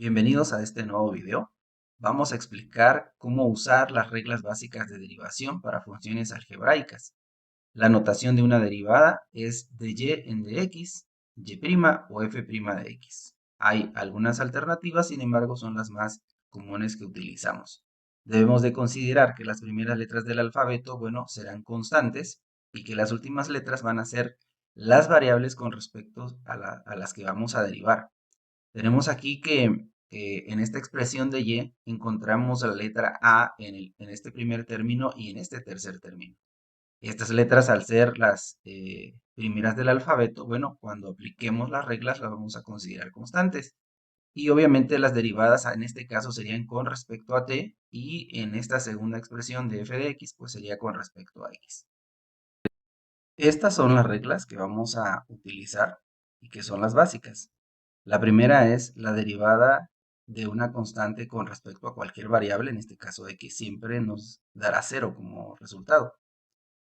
Bienvenidos a este nuevo video. Vamos a explicar cómo usar las reglas básicas de derivación para funciones algebraicas. La notación de una derivada es de y en dx, y' o f' de x. Hay algunas alternativas, sin embargo, son las más comunes que utilizamos. Debemos de considerar que las primeras letras del alfabeto, serán constantes y que las últimas letras van a ser las variables con respecto a las que vamos a derivar. Tenemos aquí que en esta expresión de y encontramos la letra a en este primer término y en este tercer término. Estas letras, al ser las primeras del alfabeto, cuando apliquemos las reglas las vamos a considerar constantes. Y obviamente las derivadas en este caso serían con respecto a t, y en esta segunda expresión de f de x pues sería con respecto a x. Estas son las reglas que vamos a utilizar y que son las básicas. La primera es la derivada de una constante con respecto a cualquier variable, en este caso x siempre nos dará 0 como resultado.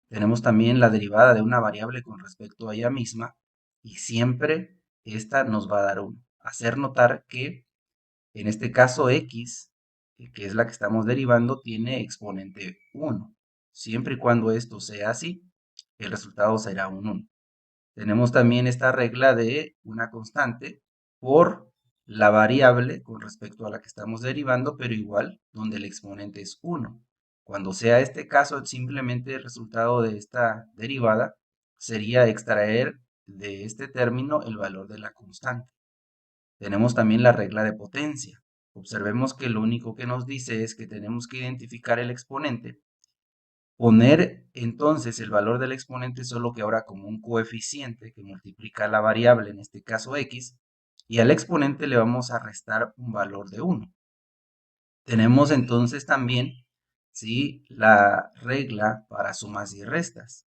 Tenemos también la derivada de una variable con respecto a ella misma y siempre esta nos va a dar 1. Hacer notar que en este caso x, que es la que estamos derivando, tiene exponente 1. Siempre y cuando esto sea así, el resultado será un 1. Tenemos también esta regla de una constante por la variable con respecto a la que estamos derivando, pero igual donde el exponente es 1. Cuando sea este caso, simplemente el resultado de esta derivada sería extraer de este término el valor de la constante. Tenemos también la regla de potencia. Observemos que lo único que nos dice es que tenemos que identificar el exponente, poner entonces el valor del exponente solo que ahora como un coeficiente que multiplica la variable, en este caso x, y al exponente le vamos a restar un valor de 1. Tenemos entonces también, ¿sí?, la regla para sumas y restas.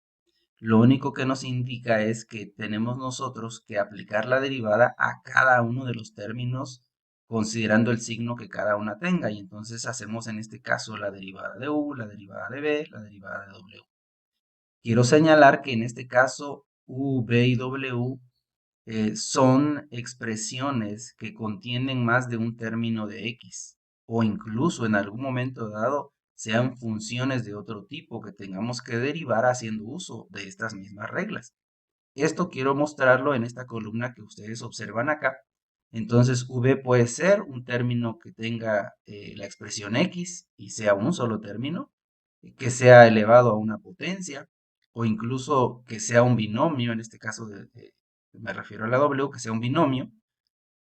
Lo único que nos indica es que tenemos nosotros que aplicar la derivada a cada uno de los términos considerando el signo que cada una tenga. Y entonces hacemos en este caso la derivada de u, la derivada de b, la derivada de w. Quiero señalar que en este caso u, b y w son expresiones que contienen más de un término de x, o incluso en algún momento dado sean funciones de otro tipo que tengamos que derivar haciendo uso de estas mismas reglas. Esto quiero mostrarlo en esta columna que ustedes observan acá. Entonces v puede ser un término que tenga la expresión x y sea un solo término, que sea elevado a una potencia, o incluso que sea un binomio, en este caso me refiero a la w, que sea un binomio,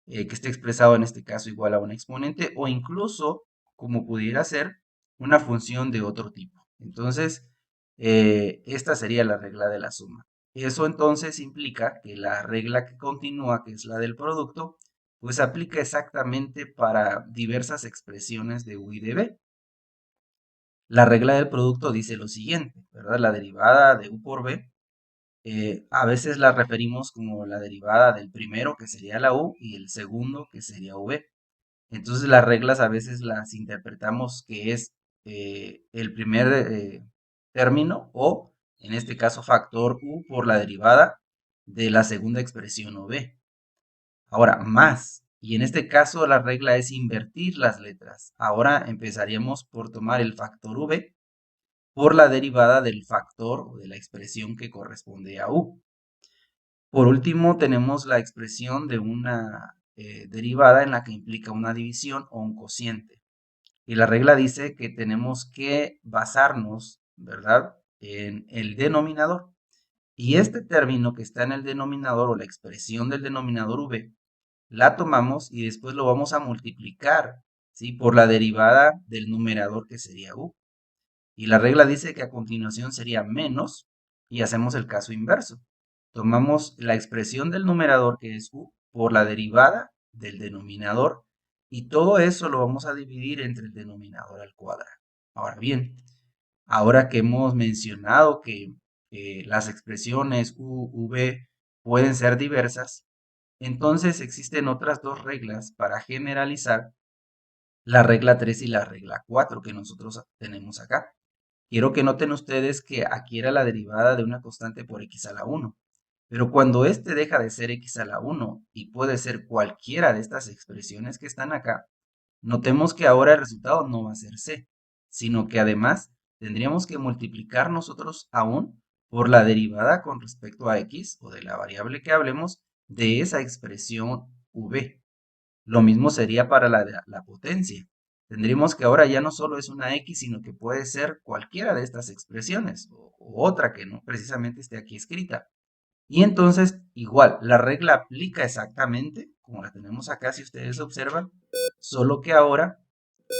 que esté expresado en este caso igual a un exponente, o incluso como pudiera ser una función de otro tipo. Entonces, esta sería la regla de la suma. Eso entonces implica que la regla que continúa, que es la del producto, pues aplica exactamente para diversas expresiones de u y de b. La regla del producto dice lo siguiente, ¿verdad? La derivada de u por b, a veces la referimos como la derivada del primero, que sería la u, y el segundo, que sería v. Entonces las reglas a veces las interpretamos que es el primer término, o en este caso factor u por la derivada de la segunda expresión o b. Ahora, más. Y en este caso la regla es invertir las letras. Ahora empezaríamos por tomar el factor v por la derivada del factor o de la expresión que corresponde a u. Por último, tenemos la expresión de una derivada en la que implica una división o un cociente. Y la regla dice que tenemos que basarnos, ¿verdad?, en el denominador. Y este término que está en el denominador, o la expresión del denominador v, la tomamos y después lo vamos a multiplicar, ¿sí?, por la derivada del numerador, que sería u. Y la regla dice que a continuación sería menos, y hacemos el caso inverso. Tomamos la expresión del numerador, que es u, por la derivada del denominador, y todo eso lo vamos a dividir entre el denominador al cuadrado. Ahora bien, ahora que hemos mencionado que las expresiones u, v pueden ser diversas, entonces existen otras dos reglas para generalizar, la regla 3 y la regla 4 que nosotros tenemos acá. Quiero que noten ustedes que aquí era la derivada de una constante por x a la 1. Pero cuando este deja de ser x a la 1 y puede ser cualquiera de estas expresiones que están acá, notemos que ahora el resultado no va a ser c, sino que además tendríamos que multiplicar nosotros aún por la derivada con respecto a x o de la variable que hablemos de esa expresión v. Lo mismo sería para la potencia. Tendríamos que ahora ya no solo es una x, sino que puede ser cualquiera de estas expresiones o otra que no precisamente esté aquí escrita. Y entonces, igual, la regla aplica exactamente como la tenemos acá, si ustedes observan, solo que ahora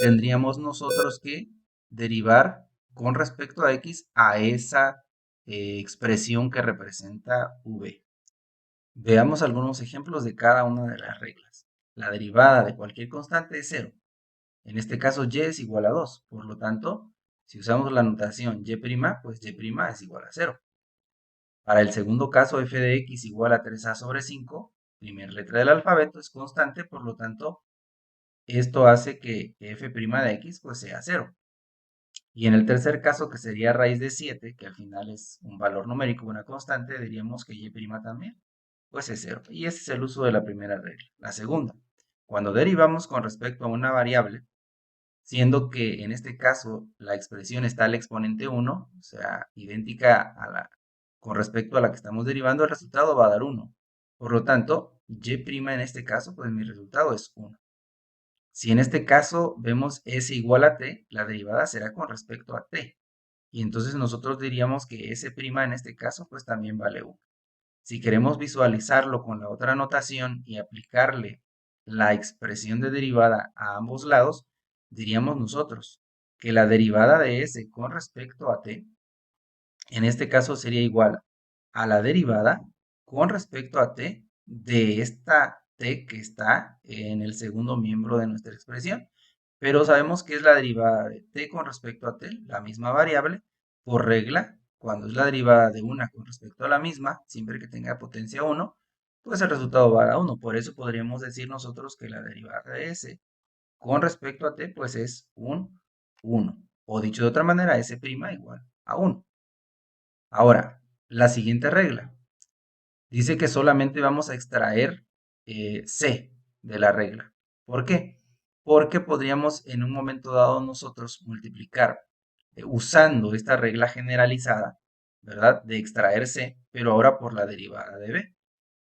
tendríamos nosotros que derivar con respecto a x a esa expresión que representa v. Veamos algunos ejemplos de cada una de las reglas. La derivada de cualquier constante es 0. En este caso, y es igual a 2. Por lo tanto, si usamos la notación y', pues y' es igual a 0. Para el segundo caso, f de x igual a 3a sobre 5, primera letra del alfabeto, es constante, por lo tanto, esto hace que f' de x pues sea 0. Y en el tercer caso, que sería raíz de 7, que al final es un valor numérico, una constante, diríamos que y' también, pues es 0. Y ese es el uso de la primera regla. La segunda, cuando derivamos con respecto a una variable, siendo que en este caso la expresión está al exponente 1, o sea, idéntica con respecto a la que estamos derivando, el resultado va a dar 1. Por lo tanto, y' en este caso, pues mi resultado es 1. Si en este caso vemos s igual a t, la derivada será con respecto a t. Y entonces nosotros diríamos que s' en este caso, pues también vale 1. Si queremos visualizarlo con la otra notación y aplicarle la expresión de derivada a ambos lados, diríamos nosotros que la derivada de s con respecto a t, en este caso sería igual a la derivada con respecto a t de esta t que está en el segundo miembro de nuestra expresión. Pero sabemos que es la derivada de t con respecto a t, la misma variable, por regla, cuando es la derivada de una con respecto a la misma, siempre que tenga potencia 1, pues el resultado va a dar 1. Por eso podríamos decir nosotros que la derivada de s con respecto a t, pues es un 1. O dicho de otra manera, s' igual a 1. Ahora, la siguiente regla dice que solamente vamos a extraer c de la regla. ¿Por qué? Porque podríamos en un momento dado nosotros multiplicar usando esta regla generalizada, ¿verdad? De extraer c, pero ahora por la derivada de b.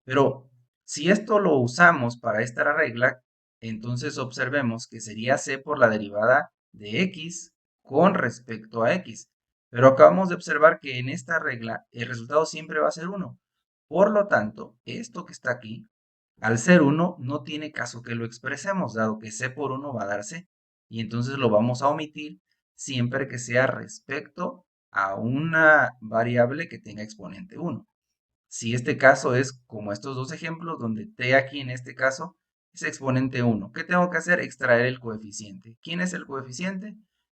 Pero si esto lo usamos para esta regla, entonces observemos que sería c por la derivada de x con respecto a x. Pero acabamos de observar que en esta regla el resultado siempre va a ser 1. Por lo tanto, esto que está aquí, al ser 1, no tiene caso que lo expresemos, dado que c por 1 va a dar c. Y entonces lo vamos a omitir siempre que sea respecto a una variable que tenga exponente 1. Si este caso es como estos dos ejemplos, donde t aquí en este caso es exponente 1. ¿Qué tengo que hacer? Extraer el coeficiente. ¿Quién es el coeficiente?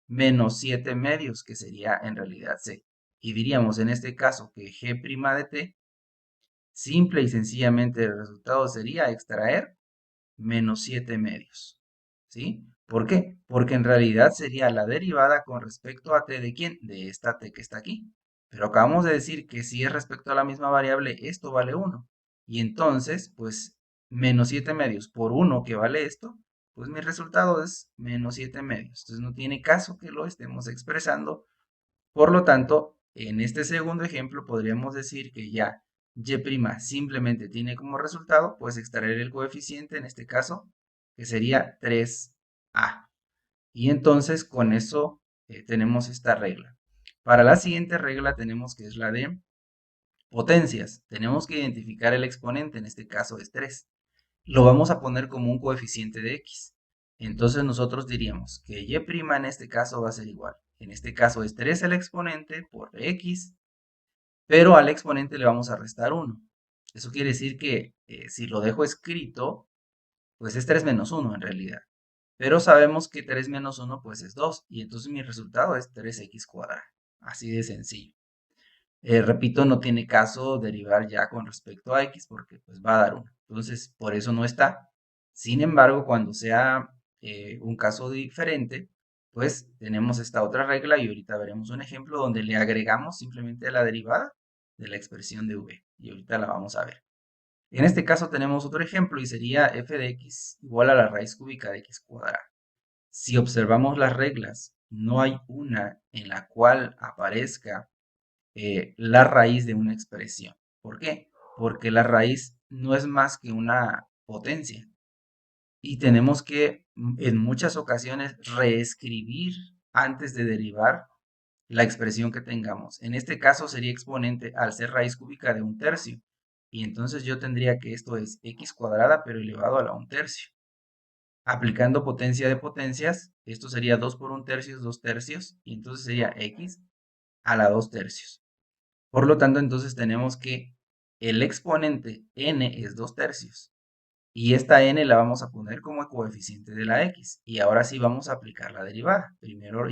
Menos 7 medios, que sería en realidad c. Y diríamos en este caso que g' de t, simple y sencillamente el resultado sería extraer menos 7 medios. ¿Sí? ¿Por qué? Porque en realidad sería la derivada con respecto a t de quién? De esta t que está aquí. Pero acabamos de decir que si es respecto a la misma variable, esto vale 1. Y entonces, pues, menos 7 medios por 1 que vale esto, pues mi resultado es menos 7 medios. Entonces no tiene caso que lo estemos expresando. Por lo tanto, en este segundo ejemplo podríamos decir que ya y' simplemente tiene como resultado, pues extraer el coeficiente, en este caso, que sería 3a. Y entonces con eso tenemos esta regla. Para la siguiente regla tenemos que es la de potencias. Tenemos que identificar el exponente, en este caso es 3. Lo vamos a poner como un coeficiente de x. Entonces nosotros diríamos que y' en este caso va a ser igual. En este caso es 3 el exponente por x, pero al exponente le vamos a restar 1. Eso quiere decir que si lo dejo escrito, pues es 3 menos 1 en realidad. Pero sabemos que 3 menos 1 pues es 2, y entonces mi resultado es 3x cuadrado. Así de sencillo. Repito, no tiene caso derivar ya con respecto a x porque pues va a dar 1. Entonces, por eso no está. Sin embargo, cuando sea un caso diferente, pues tenemos esta otra regla y ahorita veremos un ejemplo donde le agregamos simplemente la derivada de la expresión de v. Y ahorita la vamos a ver. En este caso tenemos otro ejemplo y sería f de x igual a la raíz cúbica de x cuadrada. Si observamos las reglas, no hay una en la cual aparezca la raíz de una expresión. ¿Por qué? Porque la raíz no es más que una potencia. Y tenemos que en muchas ocasiones reescribir antes de derivar la expresión que tengamos. En este caso sería exponente al ser raíz cúbica de un tercio. Y entonces yo tendría que esto es x cuadrada pero elevado a la 1/3. Aplicando potencia de potencias, esto sería 2 por 1/3 es 2/3. Y entonces sería x a la 2/3. Por lo tanto, entonces tenemos que el exponente n es 2/3. Y esta n la vamos a poner como coeficiente de la x. Y ahora sí vamos a aplicar la derivada. Primero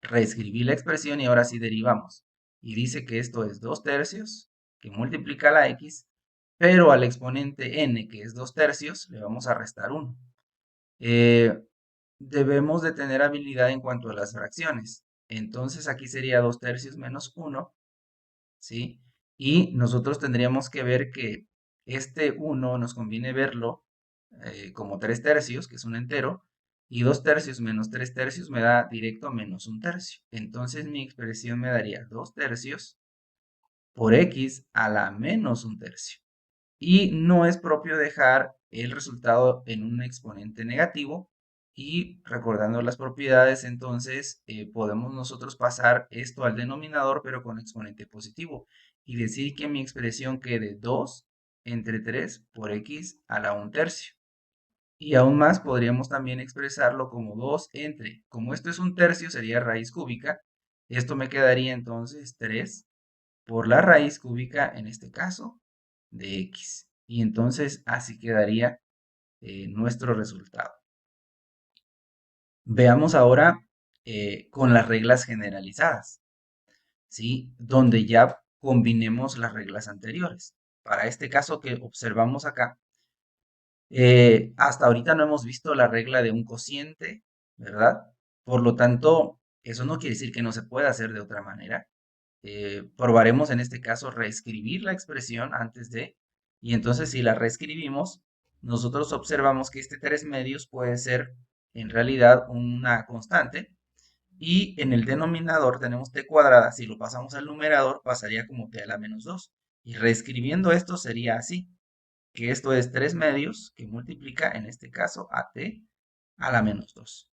reescribí la expresión y ahora sí derivamos. Y dice que esto es 2/3, que multiplica la x, pero al exponente n, que es 2/3, le vamos a restar 1. Debemos de tener habilidad en cuanto a las fracciones. Entonces aquí sería 2/3 menos 1, ¿sí? Y nosotros tendríamos que ver que este 1 nos conviene verlo como 3/3, que es un entero, y 2/3 menos 3/3 me da directo menos 1/3. Entonces mi expresión me daría 2/3 por x a la menos 1/3. Y no es propio dejar el resultado en un exponente negativo. Y recordando las propiedades, entonces podemos nosotros pasar esto al denominador, pero con exponente positivo. Y decir que mi expresión quede 2 entre 3 por x a la 1/3. Y aún más podríamos también expresarlo como 2 entre, como esto es 1/3, sería raíz cúbica. Esto me quedaría entonces 3 por la raíz cúbica, en este caso, de x. Y entonces así quedaría nuestro resultado. Veamos ahora con las reglas generalizadas, ¿sí? Donde ya combinemos las reglas anteriores. Para este caso que observamos acá, hasta ahorita no hemos visto la regla de un cociente, ¿verdad? Por lo tanto, eso no quiere decir que no se pueda hacer de otra manera. Probaremos en este caso reescribir la expresión antes de, y entonces si la reescribimos, nosotros observamos que este 3/2 puede ser en realidad una constante, y en el denominador tenemos t cuadrada. Si lo pasamos al numerador, pasaría como t a la menos 2. Y reescribiendo esto sería así, que esto es 3/2 que multiplica en este caso a t a la menos 2.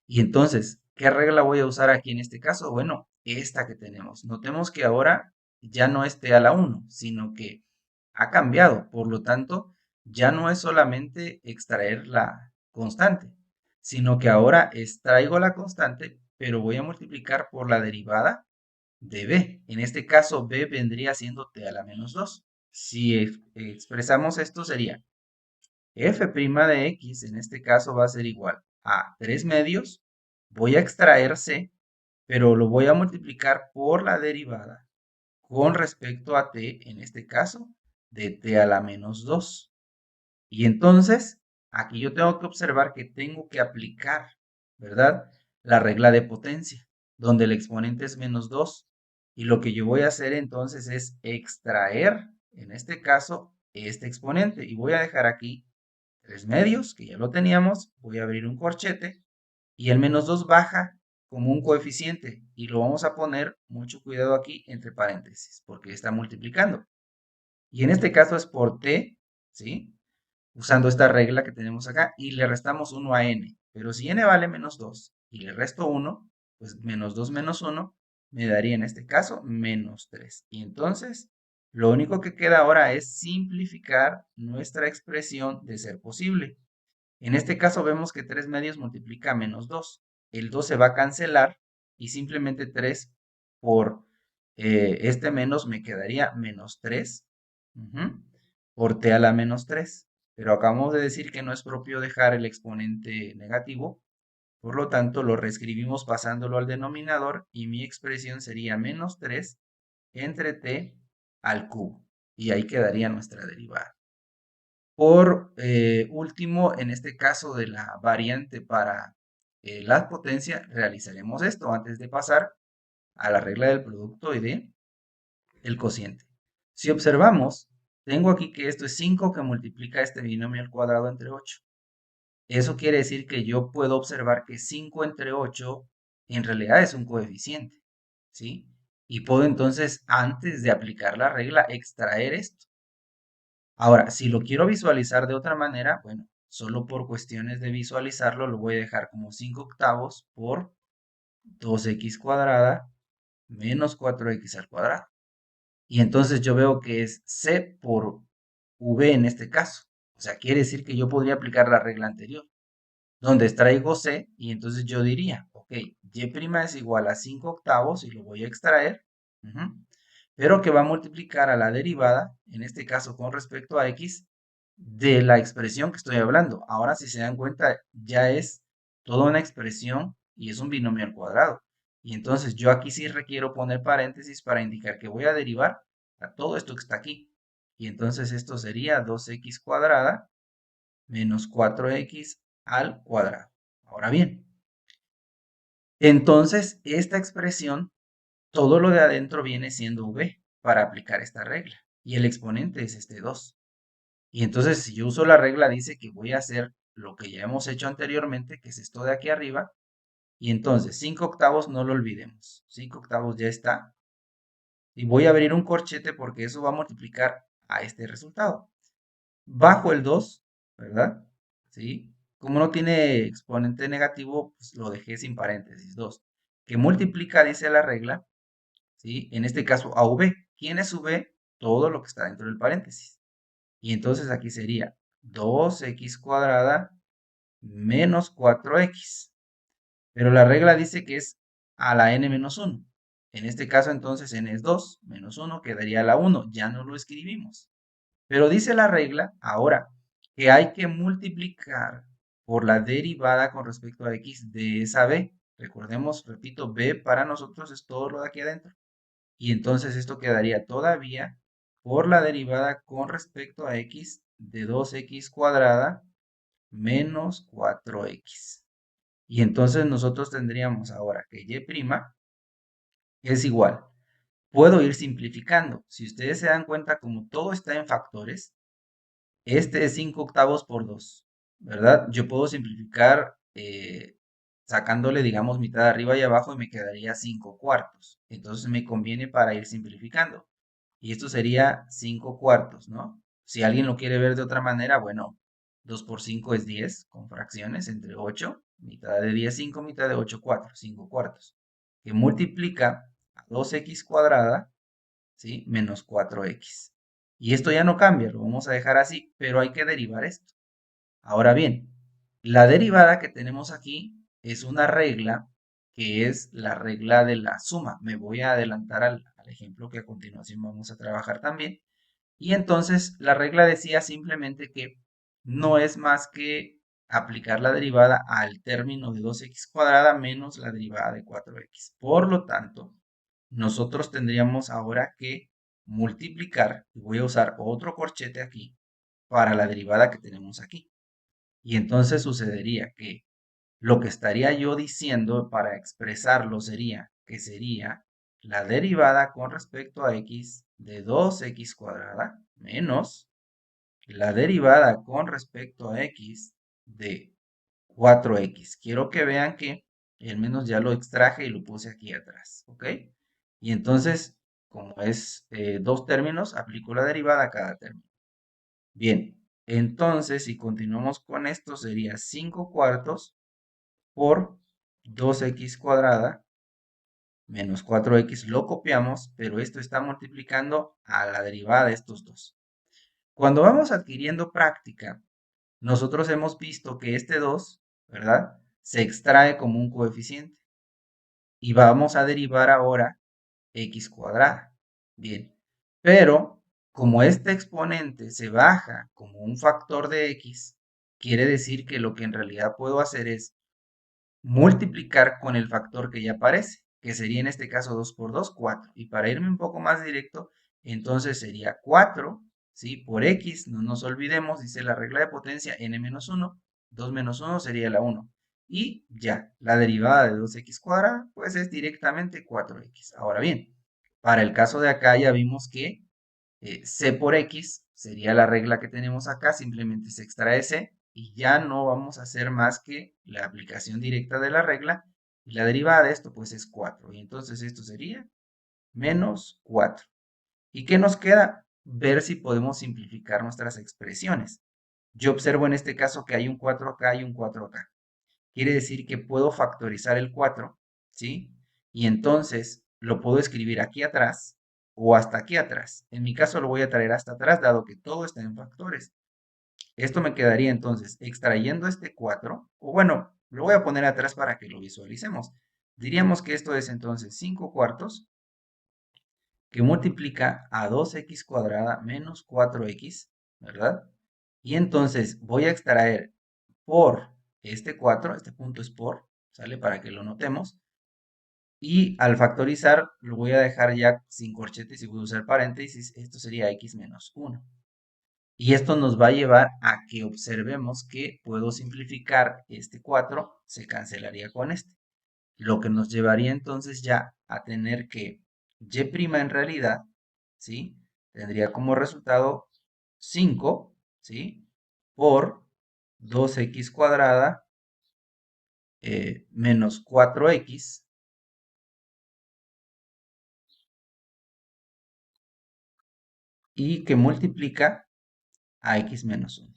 Y entonces, ¿qué regla voy a usar aquí en este caso? Bueno, esta que tenemos. Notemos que ahora ya no es t a la 1, sino que ha cambiado. Por lo tanto, ya no es solamente extraer la constante, sino que ahora extraigo la constante, pero voy a multiplicar por la derivada de b. En este caso, b vendría siendo t a la menos 2. Si expresamos esto, sería f' de x, en este caso va a ser igual a 3/2. Voy a extraer c, pero lo voy a multiplicar por la derivada con respecto a t, en este caso, de t a la menos 2. Y entonces, aquí yo tengo que observar que tengo que aplicar, ¿verdad? La regla de potencia, donde el exponente es menos 2. Y lo que yo voy a hacer entonces es extraer, en este caso, este exponente. Y voy a dejar aquí 3/2, que ya lo teníamos. Voy a abrir un corchete y el menos 2 baja como un coeficiente. Y lo vamos a poner, mucho cuidado aquí, entre paréntesis, porque está multiplicando. Y en este caso es por t, ¿sí? Usando esta regla que tenemos acá, y le restamos 1 a n. Pero si n vale menos 2 y le resto 1, pues menos 2 menos 1 me daría en este caso menos 3. Y entonces, lo único que queda ahora es simplificar nuestra expresión de ser posible. En este caso vemos que 3/2 multiplica menos 2. El 2 se va a cancelar y simplemente 3 por este menos me quedaría menos 3 por t a la menos 3. Pero acabamos de decir que no es propio dejar el exponente negativo. Por lo tanto, lo reescribimos pasándolo al denominador y mi expresión sería menos 3 entre t al cubo. Y ahí quedaría nuestra derivada. Por último, en este caso de la variante para la potencia, realizaremos esto antes de pasar a la regla del producto y de el cociente. Si observamos, tengo aquí que esto es 5 que multiplica este binomio al cuadrado entre 8. Eso quiere decir que yo puedo observar que 5 entre 8 en realidad es un coeficiente, ¿sí? Y puedo entonces, antes de aplicar la regla, extraer esto. Ahora, si lo quiero visualizar de otra manera, bueno, solo por cuestiones de visualizarlo, lo voy a dejar como 5 octavos por 2x cuadrada menos 4x al cuadrado. Y entonces yo veo que es c por v en este caso. O sea, quiere decir que yo podría aplicar la regla anterior, donde extraigo c y entonces yo diría, ok, y' es igual a 5 octavos y lo voy a extraer, pero que va a multiplicar a la derivada, en este caso con respecto a x, de la expresión que estoy hablando. Ahora, si se dan cuenta, ya es toda una expresión y es un binomio al cuadrado. Y entonces yo aquí sí requiero poner paréntesis para indicar que voy a derivar a todo esto que está aquí. Y entonces esto sería 2x cuadrada menos 4x al cuadrado. Ahora bien, entonces esta expresión, todo lo de adentro viene siendo v para aplicar esta regla. Y el exponente es este 2. Y entonces si yo uso la regla dice que voy a hacer lo que ya hemos hecho anteriormente, que es esto de aquí arriba. Y entonces 5 octavos no lo olvidemos. 5 octavos ya está. Y voy a abrir un corchete porque eso va a multiplicar a este resultado. Bajo el 2, ¿verdad? ¿Sí? Como no tiene exponente negativo, pues lo dejé sin paréntesis, 2. Que multiplica, dice la regla, ¿sí? En este caso a v. ¿Quién es v? Todo lo que está dentro del paréntesis. Y entonces aquí sería 2x cuadrada menos 4x. Pero la regla dice que es a la n menos 1. En este caso entonces n es 2, menos 1 quedaría la 1. Ya no lo escribimos. Pero dice la regla ahora que hay que multiplicar por la derivada con respecto a x de esa b. Recordemos, repito, b para nosotros es todo lo de aquí adentro. Y entonces esto quedaría todavía por la derivada con respecto a x de 2x cuadrada menos 4x. Y entonces nosotros tendríamos ahora que y' es igual. Puedo ir simplificando. Si ustedes se dan cuenta, como todo está en factores, este es 5 octavos por 2, ¿verdad? Yo puedo simplificar sacándole, digamos, mitad arriba y abajo y me quedaría 5 cuartos. Entonces me conviene para ir simplificando. Y esto sería 5 cuartos, ¿no? Si alguien lo quiere ver de otra manera, bueno, 2 por 5 es 10, con fracciones entre 8, mitad de 10, 5, mitad de 8, 4, 5 cuartos, que multiplica a 2x cuadrada, ¿sí? Menos 4x. Y esto ya no cambia, lo vamos a dejar así, pero hay que derivar esto. Ahora bien, la derivada que tenemos aquí es una regla que es la regla de la suma. Me voy a adelantar al ejemplo que a continuación vamos a trabajar también. Y entonces la regla decía simplemente que no es más que aplicar la derivada al término de 2x cuadrada menos la derivada de 4x. Por lo tanto, nosotros tendríamos ahora que multiplicar, y voy a usar otro corchete aquí, para la derivada que tenemos aquí. Y entonces sucedería que lo que estaría yo diciendo para expresarlo sería que sería la derivada con respecto a x de 2x cuadrada menos la derivada con respecto a x de 4x. Quiero que vean que al menos ya lo extraje y lo puse aquí atrás, ¿ok? Y entonces, como es dos términos, aplico la derivada a cada término. Bien, entonces si continuamos con esto sería 5 cuartos por 2x cuadrada menos 4x. Lo copiamos, pero esto está multiplicando a la derivada de estos dos. Cuando vamos adquiriendo práctica, nosotros hemos visto que este 2, ¿verdad? Se extrae como un coeficiente. Y vamos a derivar ahora x cuadrada. Bien, pero como este exponente se baja como un factor de x, quiere decir que lo que en realidad puedo hacer es multiplicar con el factor que ya aparece, que sería en este caso 2 por 2, 4. Y para irme un poco más directo, entonces sería 4, ¿sí? Por x, no nos olvidemos, dice la regla de potencia n menos 1, 2 menos 1 sería la 1. Y ya, la derivada de 2x cuadrada, pues es directamente 4x. Ahora bien, Para el caso de acá ya vimos que C por X sería la regla que tenemos acá, simplemente se extrae C y ya no vamos a hacer más que la aplicación directa de la regla y la derivada de esto pues es 4 y entonces esto sería menos 4. ¿Y qué nos queda? Ver si podemos simplificar nuestras expresiones. Yo observo en este caso que hay un 4 acá y un 4 acá. Quiere decir que puedo factorizar el 4, ¿sí? Y entonces lo puedo escribir aquí atrás o hasta aquí atrás. En mi caso lo voy a traer hasta atrás, dado que todo está en factores. Esto me quedaría entonces extrayendo este 4, o bueno, lo voy a poner atrás para que lo visualicemos. Diríamos que esto es entonces 5 cuartos, que multiplica a 2x cuadrada menos 4x, ¿verdad? Y entonces voy a extraer por este 4, este punto es por, ¿sale? Para que lo notemos. Y al factorizar lo voy a dejar ya sin corchetes y voy a usar paréntesis. Esto sería x menos 1. Y esto nos va a llevar a que observemos que puedo simplificar este 4, se cancelaría con este. Lo que nos llevaría entonces ya a tener que y' en realidad, ¿sí? Tendría como resultado 5, ¿sí? Por 2x cuadrada menos 4x y que multiplica a x menos 1.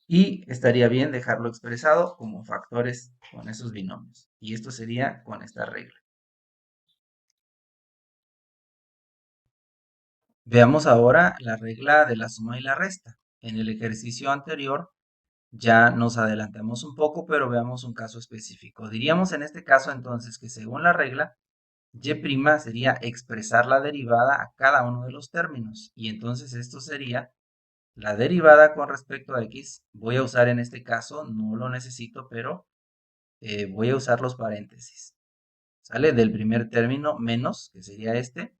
Y estaría bien dejarlo expresado como factores con esos binomios. Y esto sería con esta regla. Veamos ahora la regla de la suma y la resta. En el ejercicio anterior ya nos adelantamos un poco, pero veamos un caso específico. Diríamos en este caso entonces que según la regla, y' sería expresar la derivada a cada uno de los términos. Y entonces esto sería la derivada con respecto a x. Voy a usar en este caso, no lo necesito, pero voy a usar los paréntesis. ¿Sale? Del primer término menos, que sería este.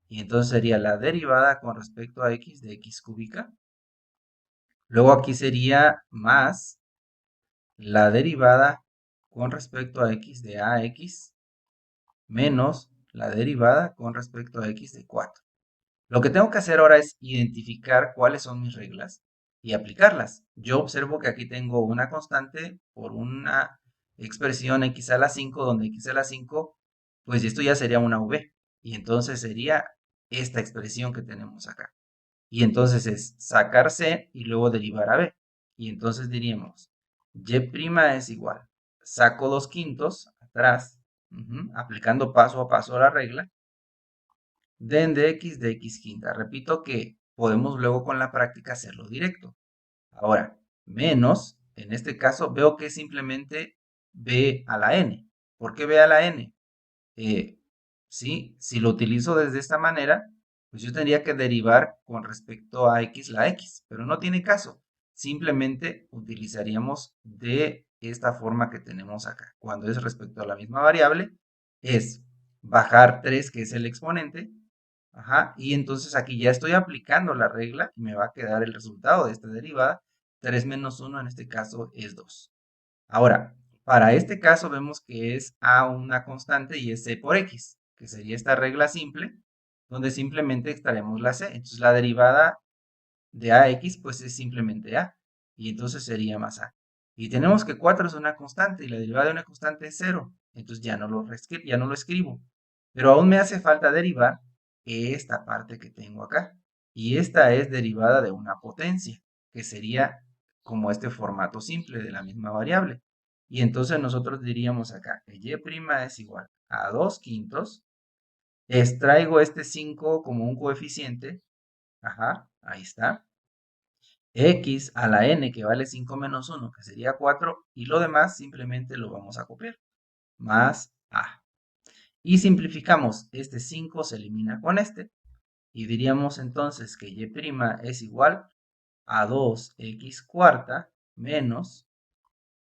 Y entonces sería la derivada con respecto a x de x cúbica. Luego aquí sería más la derivada con respecto a x de ax menos la derivada con respecto a x de 4. Lo que tengo que hacer ahora es identificar cuáles son mis reglas y aplicarlas. Yo observo que aquí tengo una constante por una expresión x a la 5, donde x a la 5, pues esto ya sería una v. Y entonces sería esta expresión que tenemos acá. Y entonces es sacar c y luego derivar a b. Y entonces diríamos, y' es igual, saco 2 quintos atrás, aplicando paso a paso la regla, den de x quinta. Repito que podemos luego con la práctica hacerlo directo. Ahora, menos, en este caso veo que es simplemente b a la n. ¿Por qué b a la n? ¿Sí? Si lo utilizo desde esta manera, pues yo tendría que derivar con respecto a x la x, pero no tiene caso. Simplemente utilizaríamos de esta forma que tenemos acá. Cuando es respecto a la misma variable, es bajar 3, que es el exponente, ajá, y entonces aquí ya estoy aplicando la regla y me va a quedar el resultado de esta derivada. 3 menos 1 en este caso es 2. Ahora, para este caso vemos que es a una constante y es c por x, que sería esta regla simple, donde simplemente extraemos la c. Entonces la derivada de ax pues es simplemente a, y entonces sería más a. Y tenemos que 4 es una constante y la derivada de una constante es 0, entonces ya no lo escribo. Pero aún me hace falta derivar esta parte que tengo acá. Y esta es derivada de una potencia, que sería como este formato simple de la misma variable. Y entonces nosotros diríamos acá que y' es igual a 2 quintos. Extraigo este 5 como un coeficiente. Ajá, ahí está. X a la n, que vale 5 menos 1, que sería 4. Y lo demás simplemente lo vamos a copiar. Más a. Y simplificamos. Este 5 se elimina con este. Y diríamos entonces que y' es igual a 2x cuarta menos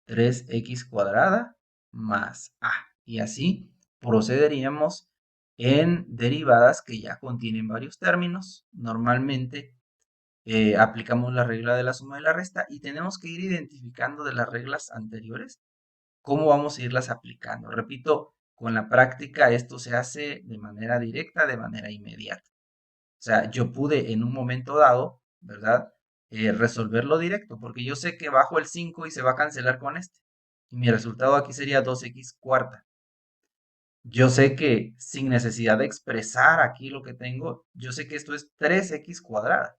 3x cuadrada más a. Y así procederíamos en derivadas que ya contienen varios términos. Normalmente aplicamos la regla de la suma y la resta y tenemos que ir identificando de las reglas anteriores cómo vamos a irlas aplicando. Repito, con la práctica esto se hace de manera directa, de manera inmediata. O sea, yo pude en un momento dado, ¿verdad? Resolverlo directo, porque yo sé que bajo el 5 y se va a cancelar con este. Y mi resultado aquí sería 2x cuarta. Yo sé que sin necesidad de expresar aquí lo que tengo, yo sé que esto es 3x cuadrada,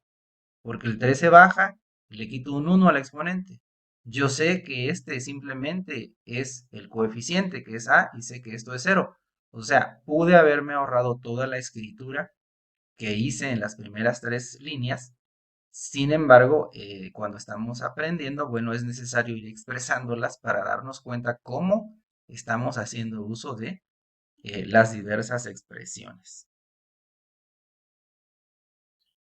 porque el 3 se baja y le quito un 1 al exponente. Yo sé que este simplemente es el coeficiente, que es a, y sé que esto es 0. O sea, pude haberme ahorrado toda la escritura que hice en las primeras 3 líneas. Sin embargo, cuando estamos aprendiendo, bueno, es necesario ir expresándolas para darnos cuenta cómo estamos haciendo uso de las diversas expresiones.